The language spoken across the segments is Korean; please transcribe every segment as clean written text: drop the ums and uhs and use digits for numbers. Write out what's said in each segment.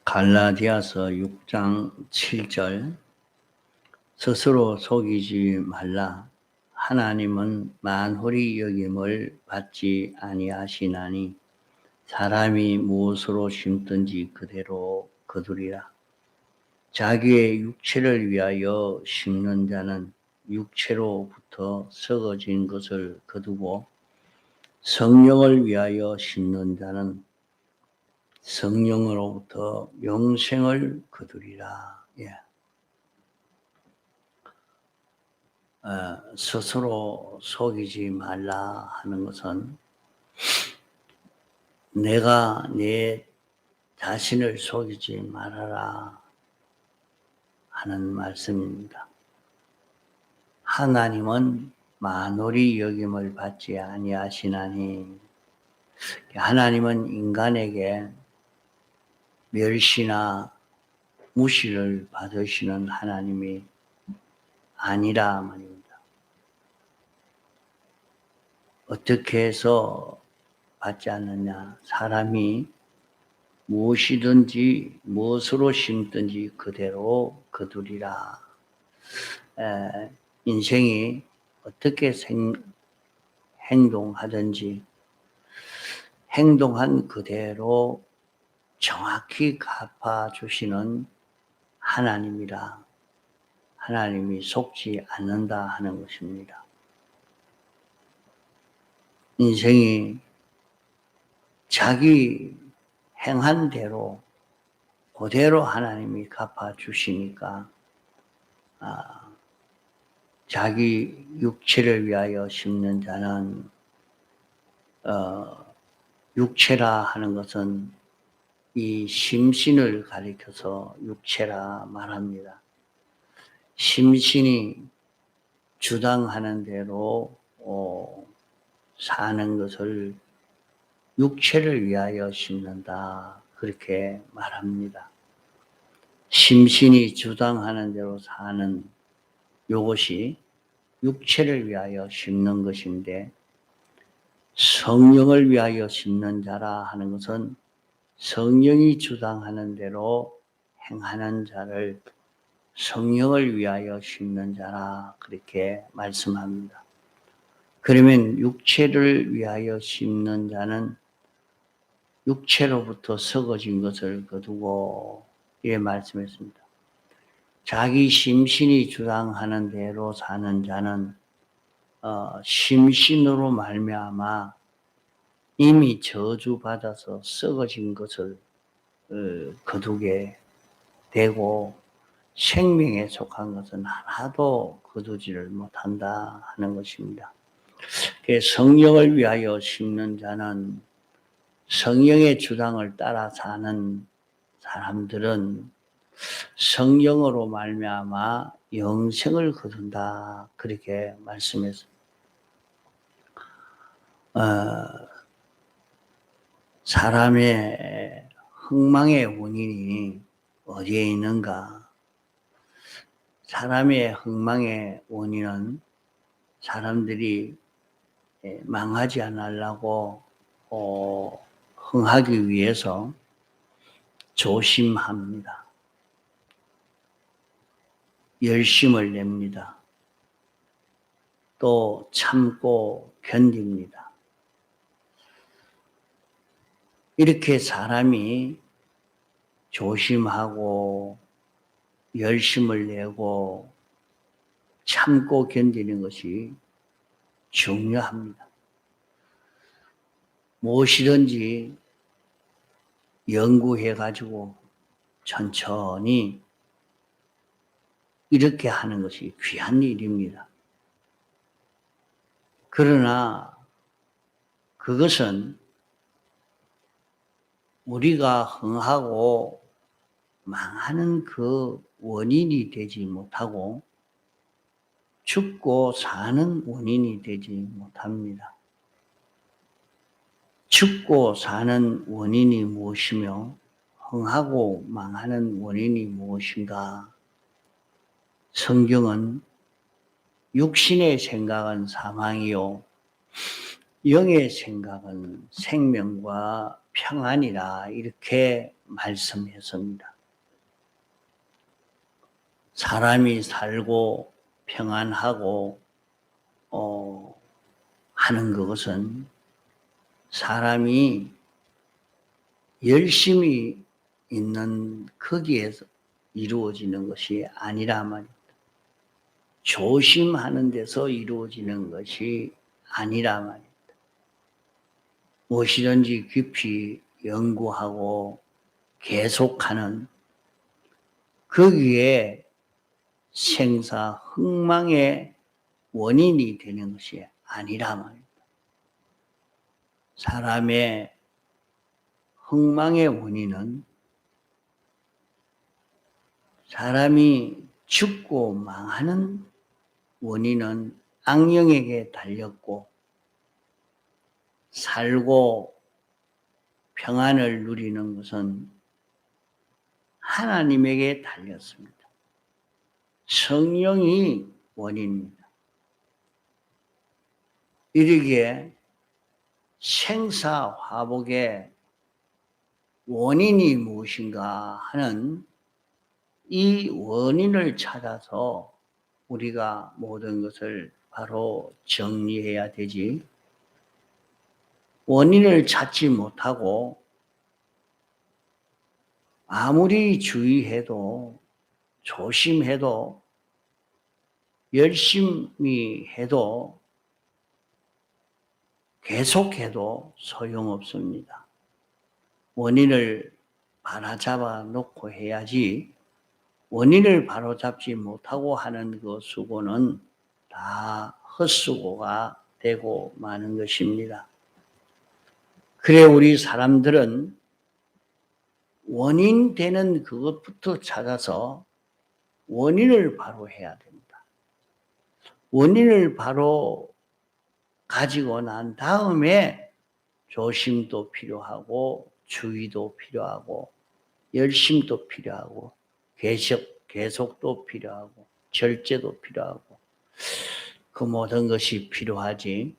갈라디아서 6장 7절 스스로 속이지 말라. 하나님은 만홀히 여김을 받지 아니하시나니 사람이 무엇으로 심든지 그대로 거두리라. 자기의 육체를 위하여 심는 자는 육체로부터 썩어진 것을 거두고 성령을 위하여 심는 자는 성령으로부터 영생을 거두리라. 스스로 속이지 말라 하는 것은 내가 내 자신을 속이지 말아라 하는 말씀입니다. 하나님은 만홀히 여김을 받지 아니하시나니, 하나님은 인간에게 멸시나 무시를 받으시는 하나님이 아니라 말입니다. 어떻게 해서 받지 않느냐? 사람이 무엇이든지 무엇으로 심든지 그대로 거두리라. 인생이 어떻게 행동하든지 행동한 그대로 정확히 갚아주시는 하나님이라. 하나님이 속지 않는다 하는 것입니다. 인생이 자기 행한 대로 그대로 하나님이 갚아주시니까 자기 육체를 위하여 심는 자는 육체라 하는 것은 이 심신을 가리켜서 육체라 말합니다. 심신이 주장하는 대로 사는 것을 육체를 위하여 심는다 그렇게 말합니다. 심신이 주장하는 대로 사는 이것이 육체를 위하여 심는 것인데, 성령을 위하여 심는 자라 하는 것은 성령이 주장하는 대로 행하는 자를 성령을 위하여 심는 자라 그렇게 말씀합니다. 그러면 육체를 위하여 심는 자는 육체로부터 썩어진 것을 거두고 이렇게 말씀했습니다. 자기 심신이 주장하는 대로 사는 자는 심신으로 말미암아 이미 저주받아서 썩어진 것을 거두게 되고 생명에 속한 것은 하나도 거두지를 못한다 하는 것입니다. 성령을 위하여 심는 자는 성령의 주장을 따라 사는 사람들은 성령으로 말미암아 영생을 거둔다 그렇게 말씀했습니다. 사람의 흥망의 원인이 어디에 있는가? 사람의 흥망의 원인은 사람들이 망하지 않으려고 흥하기 위해서 조심합니다. 열심을 냅니다. 또 참고 견딥니다. 이렇게 사람이 조심하고 열심을 내고 참고 견디는 것이 중요합니다. 무엇이든지 연구해가지고 천천히 이렇게 하는 것이 귀한 일입니다. 그러나 그것은 우리가 흥하고 망하는 그 원인이 되지 못하고 죽고 사는 원인이 되지 못합니다. 죽고 사는 원인이 무엇이며 흥하고 망하는 원인이 무엇인가? 성경은 육신의 생각은 사망이요 영의 생각은 생명과 평안이라 이렇게 말씀했습니다. 사람이 살고 평안하고 하는 것은 사람이 열심히 있는 거기에서 이루어지는 것이 아니라 말입니다. 조심하는 데서 이루어지는 것이 아니라 말입니다. 무엇이든지 깊이 연구하고 계속하는 거기에 생사흥망의 원인이 되는 것이 아니라 말입니다. 사람의 흥망의 원인은 사람이 죽고 망하는 원인은 악령에게 달렸고 살고 평안을 누리는 것은 하나님에게 달렸습니다. 성령이 원인입니다. 이르기에 생사화복의 원인이 무엇인가 하는 이 원인을 찾아서 우리가 모든 것을 바로 정리해야 되지, 원인을 찾지 못하고 아무리 주의해도 조심해도 열심히 해도 계속해도 소용없습니다. 원인을 바로잡아 놓고 해야지 원인을 바로잡지 못하고 하는 그 수고는 다 헛수고가 되고 마는 것입니다. 그래 우리 사람들은 원인 되는 그것부터 찾아서 원인을 바로 해야 됩니다. 원인을 바로 가지고 난 다음에 조심도 필요하고 주의도 필요하고 열심도 필요하고 계속도 필요하고 절제도 필요하고 그 모든 것이 필요하지,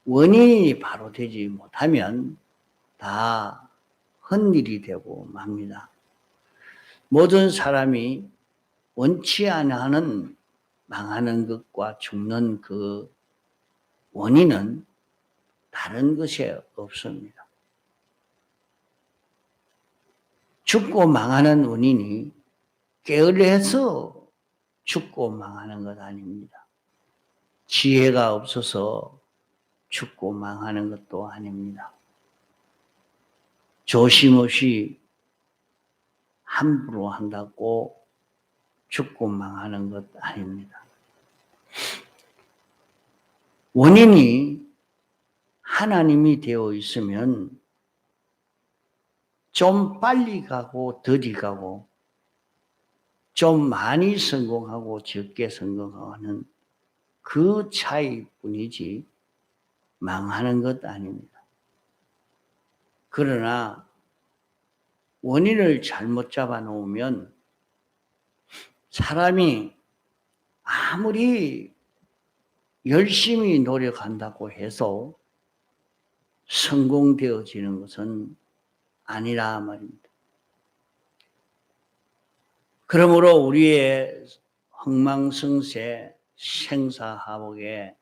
원인이 바로 되지 못하면 다 헛일이 되고 맙니다. 모든 사람이 원치 않는 망하는 것과 죽는 그 원인은 다른 것이 없습니다. 죽고 망하는 원인이 게을러서 죽고 망하는 것 아닙니다. 지혜가 없어서 죽고 망하는 것도 아닙니다. 조심 없이 함부로 한다고 죽고 망하는 것 아닙니다. 원인이 하나님이 되어 있으면 좀 빨리 가고 더디 가고 좀 많이 성공하고 적게 성공하는 그 차이뿐이지 망하는 것 아닙니다. 그러나 원인을 잘못 잡아 놓으면 사람이 아무리 열심히 노력한다고 해서 성공되어지는 것은 아니라 말입니다. 그러므로 우리의 흥망성쇠 생사화복의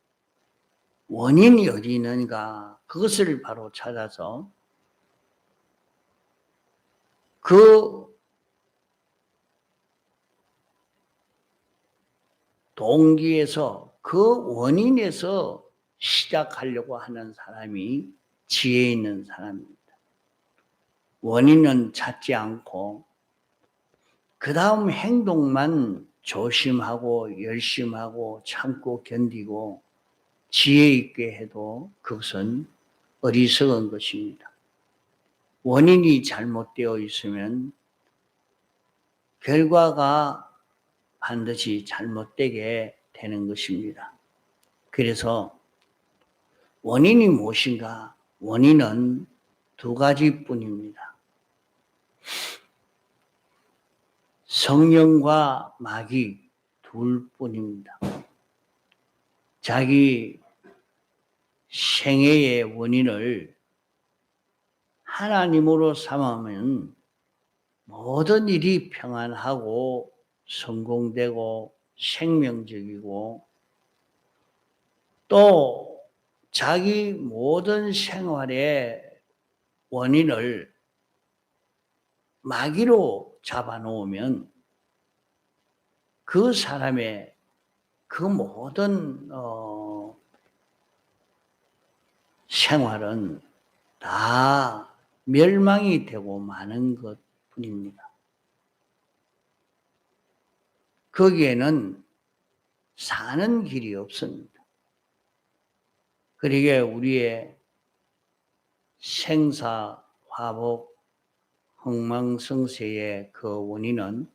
원인이 어디 있는가 그것을 바로 찾아서 그 동기에서 그 원인에서 시작하려고 하는 사람이 지혜 있는 사람입니다. 원인은 찾지 않고 그 다음 행동만 조심하고 열심하고 참고 견디고 지혜 있게 해도 그것은 어리석은 것입니다. 원인이 잘못되어 있으면 결과가 반드시 잘못되게 되는 것입니다. 그래서 원인이 무엇인가? 원인은 두 가지뿐입니다. 성령과 마귀 두 둘 뿐입니다. 자기 생애의 원인을 하나님으로 삼으면 모든 일이 평안하고 성공되고 생명적이고 또 자기 모든 생활의 원인을 마귀로 잡아놓으면 그 사람의 그 모든 생활은 다 멸망이 되고 마는 것 뿐입니다. 거기에는 사는 길이 없습니다. 그러기에 우리의 생사, 화복, 흥망성쇠의 그 원인은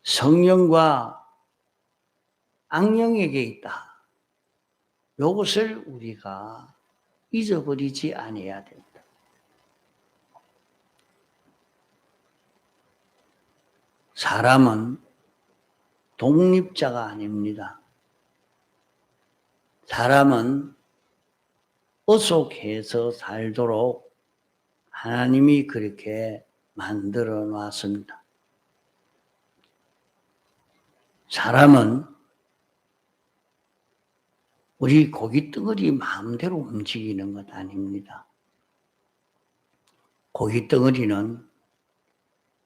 성령과 악령에게 있다. 이것을 우리가 잊어버리지 아니해야 됩니다. 사람은 독립자가 아닙니다. 사람은 어속해서 살도록 하나님이 그렇게 만들어 놨습니다. 사람은 우리 고깃덩어리 마음대로 움직이는 것 아닙니다. 고깃덩어리는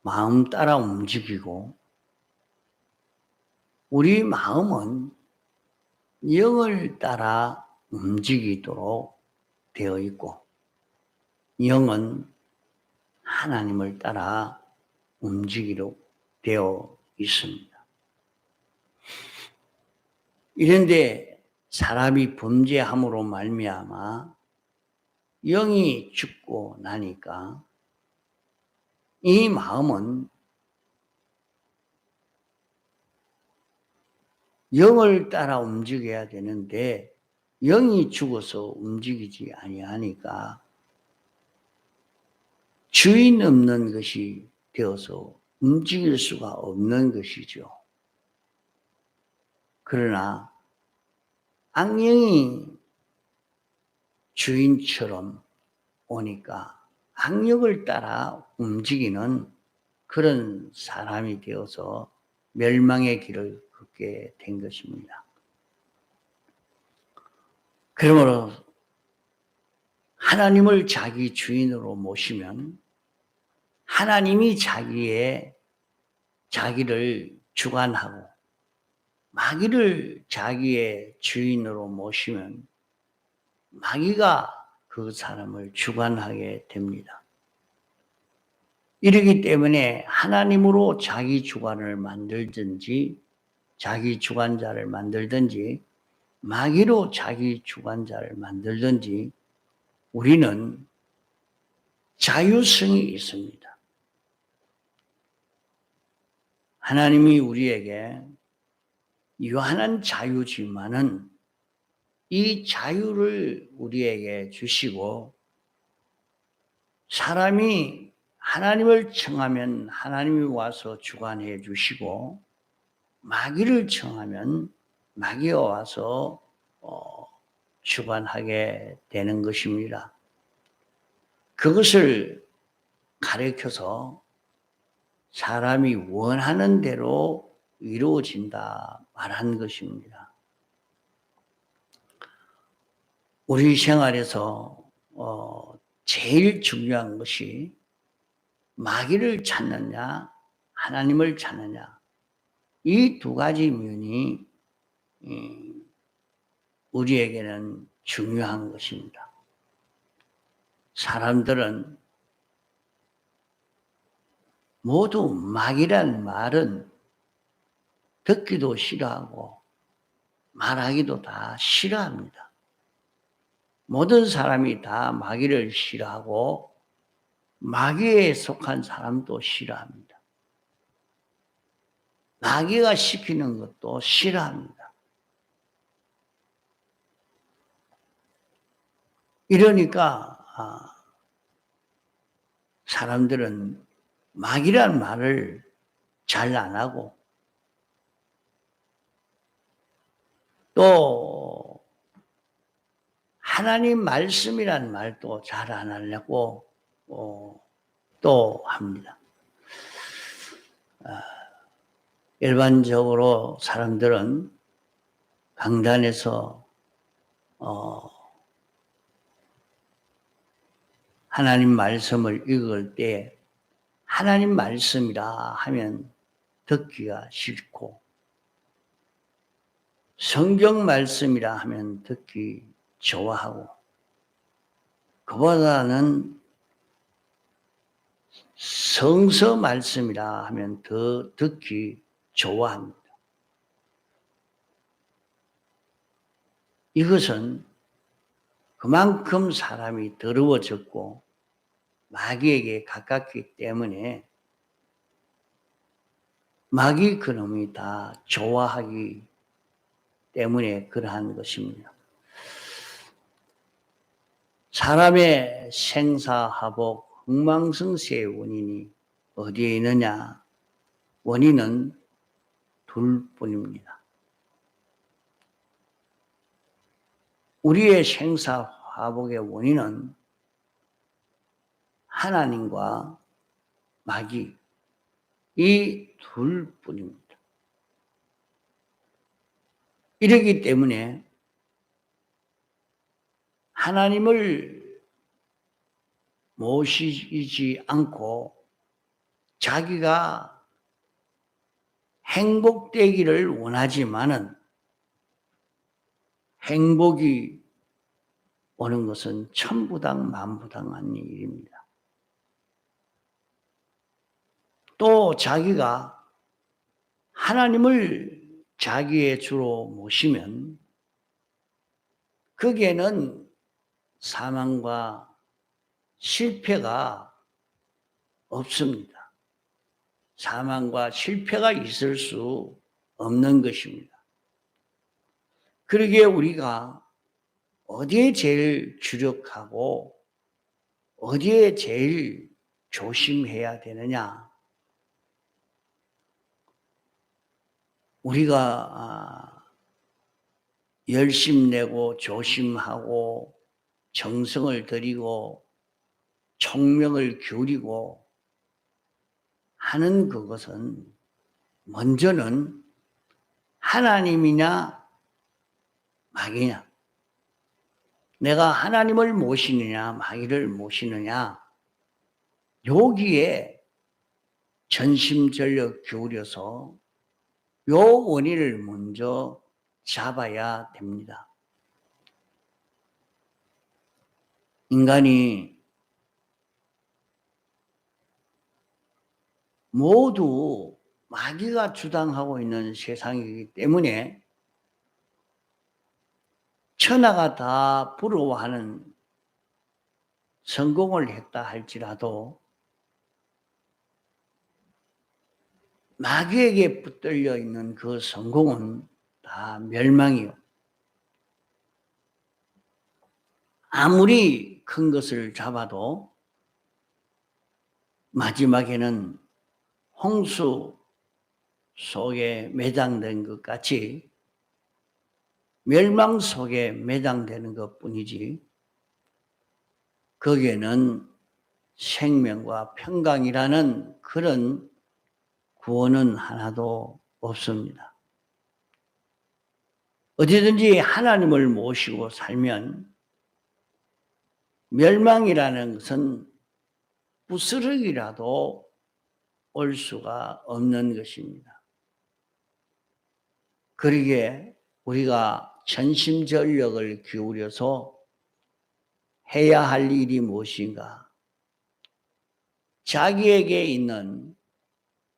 마음 따라 움직이고 우리 마음은 영을 따라 움직이도록 되어 있고 영은 하나님을 따라 움직이도록 되어 있습니다. 이런데 사람이 범죄함으로 말미암아 영이 죽고 나니까 이 마음은 영을 따라 움직여야 되는데 영이 죽어서 움직이지 아니하니까 주인 없는 것이 되어서 움직일 수가 없는 것이죠. 그러나 악령이 주인처럼 오니까 악령을 따라 움직이는 그런 사람이 되어서 멸망의 길을 걷게 된 것입니다. 그러므로 하나님을 자기 주인으로 모시면 하나님이 자기를 주관하고 마귀를 자기의 주인으로 모시면 마귀가 그 사람을 주관하게 됩니다. 이러기 때문에 하나님으로 자기 주관을 만들든지 자기 주관자를 만들든지 마귀로 자기 주관자를 만들든지 우리는 자유성이 있습니다. 하나님이 우리에게 유한한 자유지만은 이 자유를 우리에게 주시고 사람이 하나님을 청하면 하나님이 와서 주관해 주시고 마귀를 청하면 마귀가 와서 주관하게 되는 것입니다. 그것을 가르쳐서 사람이 원하는 대로 이루어진다 말한 것입니다. 우리 생활에서 제일 중요한 것이 마귀를 찾느냐 하나님을 찾느냐 이 두 가지 면이 우리에게는 중요한 것입니다. 사람들은 모두 마귀란 말은 듣기도 싫어하고 말하기도 다 싫어합니다. 모든 사람이 다 마귀를 싫어하고 마귀에 속한 사람도 싫어합니다. 마귀가 시키는 것도 싫어합니다. 이러니까 사람들은 마귀란 말을 잘 안 하고 또 하나님 말씀이란 말도 잘 안 하려고 또 합니다. 일반적으로 사람들은 강단에서 하나님 말씀을 읽을 때 하나님 말씀이라 하면 듣기가 싫고 성경 말씀이라 하면 듣기 좋아하고 그보다는 성서 말씀이라 하면 더 듣기 좋아합니다. 이것은 그만큼 사람이 더러워졌고 마귀에게 가깝기 때문에 마귀 그놈이 다 좋아하기 때문에 그러한 것입니다. 사람의 생사화복, 흥망성쇠의 원인이 어디에 있느냐? 원인은 둘뿐입니다. 우리의 생사화복의 원인은 하나님과 마귀 이 둘뿐입니다. 이러기 때문에 하나님을 모시지 않고 자기가 행복되기를 원하지만은 행복이 오는 것은 천부당 만부당한 일입니다. 또 자기가 하나님을 자기의 주로 모시면 거기에는 사망과 실패가 없습니다. 사망과 실패가 있을 수 없는 것입니다. 그러기에 우리가 어디에 제일 주력하고 어디에 제일 조심해야 되느냐? 우리가 열심 내고 조심하고 정성을 들이고 총명을 기울이고 하는 그것은 먼저는 하나님이냐 마귀냐, 내가 하나님을 모시느냐 마귀를 모시느냐, 여기에 전심전력 기울여서 요 원인을 먼저 잡아야 됩니다. 인간이 모두 마귀가 주장하고 있는 세상이기 때문에 천하가 다 부러워하는 성공을 했다 할지라도 마귀에게 붙들려 있는 그 성공은 다 멸망이요. 아무리 큰 것을 잡아도 마지막에는 홍수 속에 매장된 것 같이 멸망 속에 매장되는 것 뿐이지 거기에는 생명과 평강이라는 그런 구원은 하나도 없습니다. 어디든지 하나님을 모시고 살면 멸망이라는 것은 부스러기라도 올 수가 없는 것입니다. 그러기에 우리가 전심전력을 기울여서 해야 할 일이 무엇인가? 자기에게 있는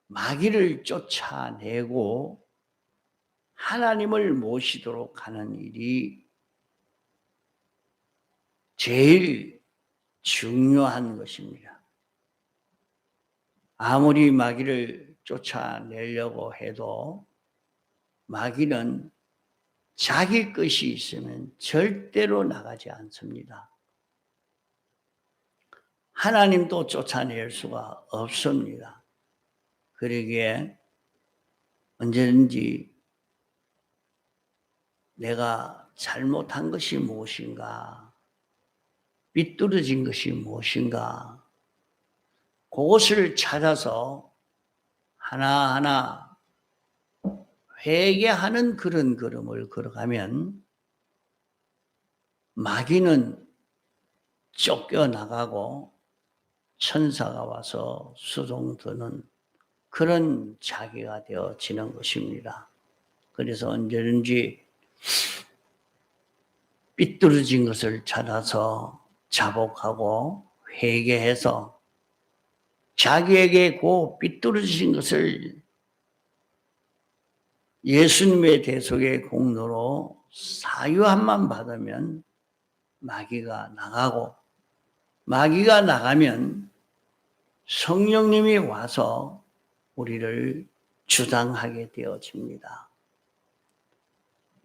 마귀를 쫓아내고 하나님을 모시도록 하는 일이 제일 중요한 것입니다. 아무리 마귀를 쫓아내려고 해도 마귀는 자기 것이 있으면 절대로 나가지 않습니다. 하나님도 쫓아낼 수가 없습니다. 그러기에 언제든지 내가 잘못한 것이 무엇인가, 삐뚤어진 것이 무엇인가, 그것을 찾아서 하나하나 회개하는 그런 걸음을 걸어가면 마귀는 쫓겨나가고 천사가 와서 수종드는 그런 자기가 되어지는 것입니다. 그래서 언제든지 삐뚤어진 것을 찾아서 자복하고 회개해서 자기에게 그 삐뚤어진 것을 예수님의 대속의 공로로 사유함만 받으면 마귀가 나가고, 마귀가 나가면 성령님이 와서 우리를 주장하게 되어집니다.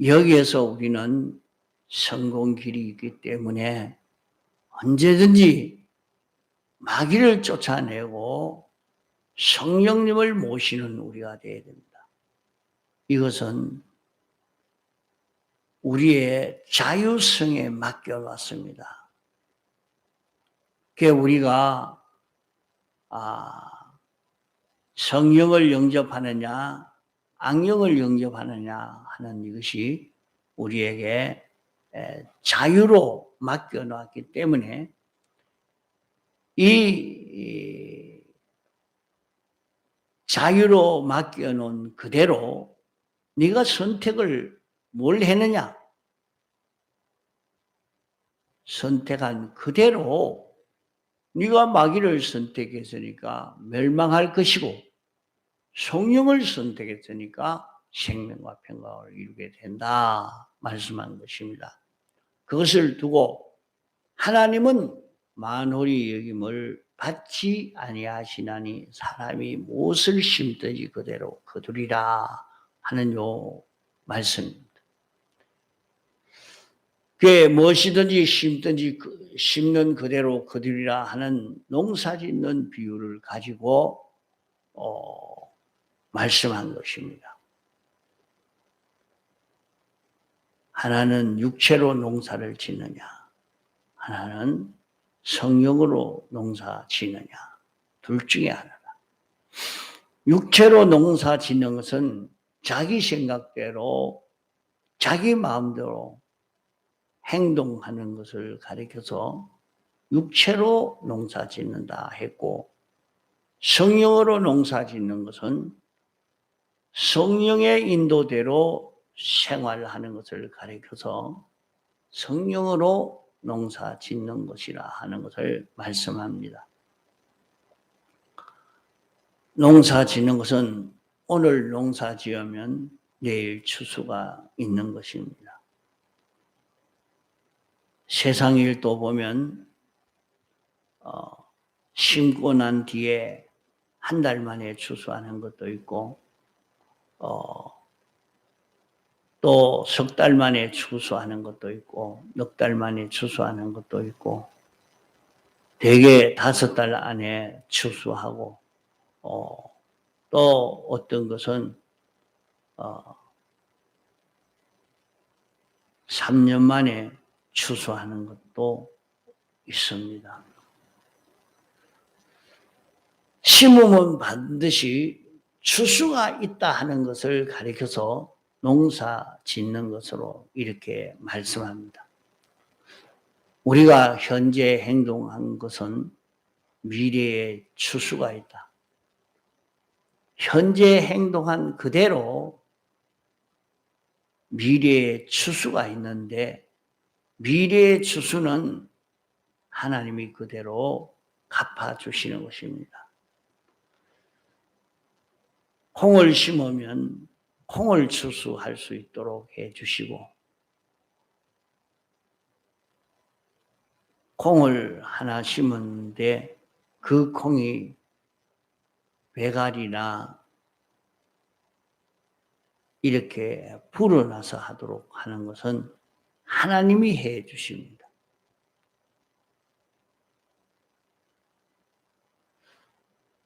여기에서 우리는 성공길이 있기 때문에 언제든지 마귀를 쫓아내고 성령님을 모시는 우리가 되어야 됩니다. 이것은 우리의 자유성에 맡겨놨습니다. 그게 우리가 성령을 영접하느냐 악령을 영접하느냐 하는 이것이 우리에게 자유로 맡겨놨기 때문에 이 자유로 맡겨놓은 그대로 네가 선택을 뭘 했느냐? 선택한 그대로 네가 마귀를 선택했으니까 멸망할 것이고 성령을 선택했으니까 생명과 평강을 이루게 된다 말씀한 것입니다. 그것을 두고 하나님은 만홀히 여김을 받지 아니하시나니 사람이 무엇을 심든지 그대로 거두리라 하는 요 말씀입니다. 그게 무엇이든지 심는 그대로 거두리라 하는 농사짓는 비유를 가지고 말씀한 것입니다. 하나는 육체로 농사를 짓느냐, 하나는 성령으로 농사 짓느냐, 둘 중에 하나다. 육체로 농사 짓는 것은 자기 생각대로, 자기 마음대로 행동하는 것을 가리켜서 육체로 농사 짓는다 했고, 성령으로 농사 짓는 것은 성령의 인도대로 생활하는 것을 가리켜서 성령으로 농사 짓는 것이라 하는 것을 말씀합니다. 농사 짓는 것은 오늘 농사 지으면 내일 추수가 있는 것입니다. 세상 일도 보면 심고 난 뒤에 한 달 만에 추수하는 것도 있고 또 석 달 만에 추수하는 것도 있고 넉 달 만에 추수하는 것도 있고 대개 5달 안에 추수하고 또 어떤 것은 3년 만에 추수하는 것도 있습니다. 심으면 반드시 추수가 있다 하는 것을 가리켜서 농사 짓는 것으로 이렇게 말씀합니다. 우리가 현재 행동한 것은 미래에 추수가 있다. 현재 행동한 그대로 미래에 추수가 있는데 미래의 추수는 하나님이 그대로 갚아주시는 것입니다. 콩을 심으면 콩을 추수할 수 있도록 해주시고 콩을 하나 심었는데 그 콩이 배갈이나 이렇게 불어나서 하도록 하는 것은 하나님이 해 주십니다.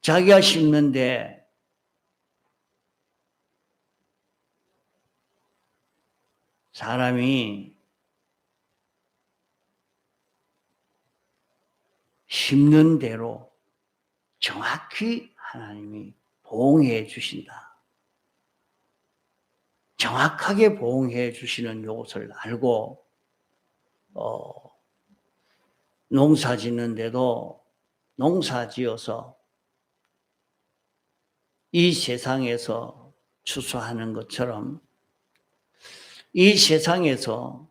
자기가 심는데 사람이 심는 대로 정확히 하나님이 보응해 주신다. 정확하게 보응해 주시는 것을 알고 농사 짓는데도 농사 지어서 이 세상에서 추수하는 것처럼 이 세상에서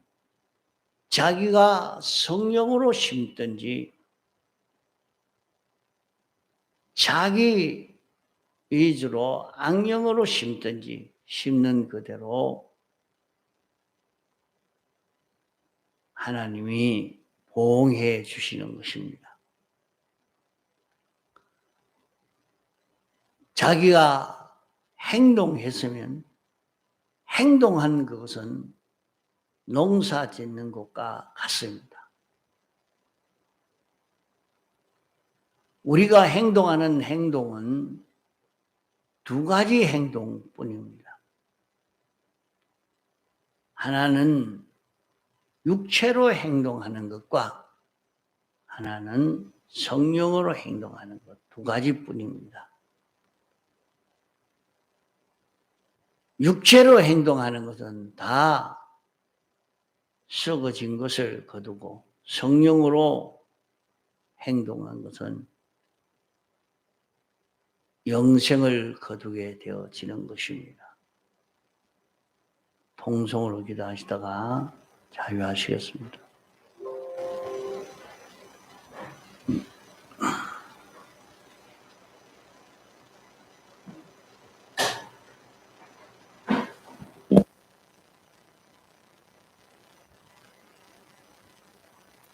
자기가 성령으로 심든지 자기 위주로 악령으로 심든지 심는 그대로 하나님이 보응해 주시는 것입니다. 자기가 행동했으면 행동한 그것은 농사 짓는 것과 같습니다. 우리가 행동하는 행동은 두 가지 행동뿐입니다. 하나는 육체로 행동하는 것과 하나는 성령으로 행동하는 것, 두 가지뿐입니다. 육체로 행동하는 것은 다 썩어진 것을 거두고 성령으로 행동한 것은 영생을 거두게 되어지는 것입니다. 통성으로 기도하시다가 자유하시겠습니다.